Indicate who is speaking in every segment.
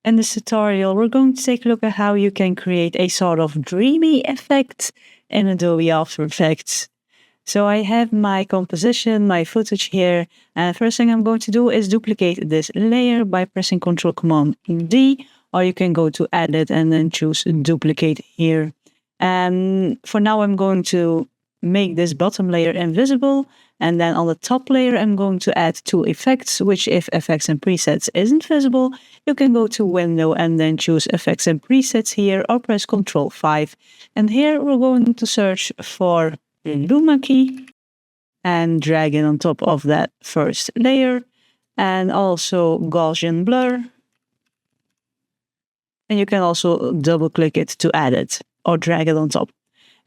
Speaker 1: In this tutorial, we're going to take a look at how you can create a sort of dreamy effect in Adobe After Effects. So I have my composition, my footage here, and the first thing I'm going to do is duplicate this layer by pressing Ctrl-Command-D, or you can go to Edit and then choose Duplicate here. And for now, I'm going to make this bottom layer invisible, and then on the top layer I'm going to add two effects, which if Effects and Presets isn't visible, you can go to Window and then choose Effects and Presets here, or press Ctrl-5. And here we're going to search for the Luma key and drag it on top of that first layer, and also Gaussian blur. And you can also double click it to add it or drag it on top.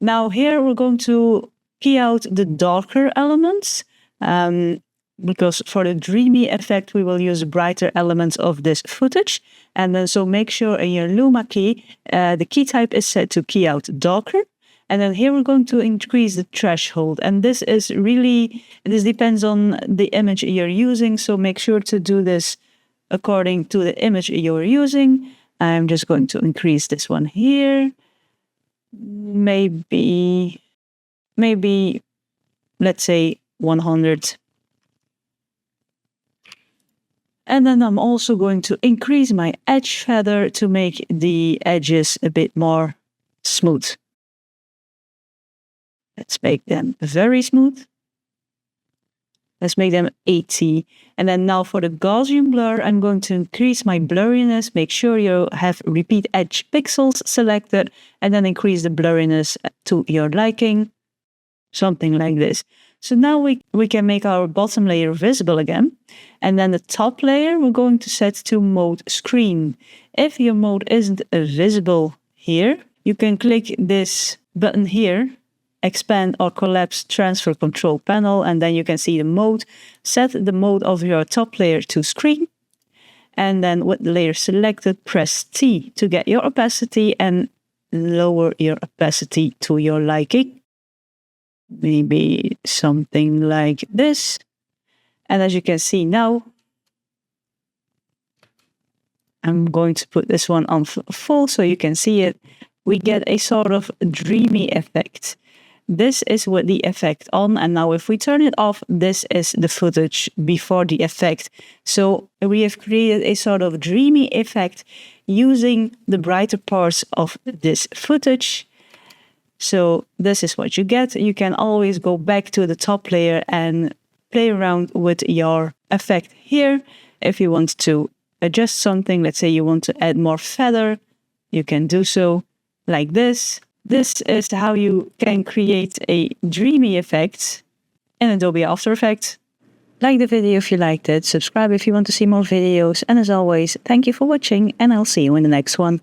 Speaker 1: Now here we're going to key out the darker elements, because for the dreamy effect we will use brighter elements of this footage. And then so make sure in your Luma key, the key type is set to key out darker. And then here we're going to increase the threshold. And this depends on the image you're using. So make sure to do this according to the image you're using. I'm just going to increase this one here. Maybe let's say 100. And then I'm also going to increase my edge feather to make the edges a bit more smooth. Let's make them very smooth. Let's make them 80. And then now for the Gaussian blur, I'm going to increase my blurriness. Make sure you have repeat edge pixels selected, and then increase the blurriness to your liking. Something like this. So now we can make our bottom layer visible again. And then the top layer we're going to set to mode screen. If your mode isn't visible here, you can click this button here, expand or collapse transfer control panel, and then you can see the mode. Set the mode of your top layer to screen, and then with the layer selected, press T to get your opacity and lower your opacity to your liking. Maybe something like this. And as you can see now, I'm going to put this one on full so you can see it. We get a sort of dreamy effect. This is with the effect on, and now if we turn it off, this is the footage before the effect. So we have created a sort of dreamy effect using the brighter parts of this footage. So this is what you get. You can always go back to the top layer and play around with your effect here. If you want to adjust something, let's say you want to add more feather, you can do so like this. This is how you can create a dreamy effect in Adobe After Effects. Like the video if you liked it, subscribe if you want to see more videos, and as always, thank you for watching, and I'll see you in the next one.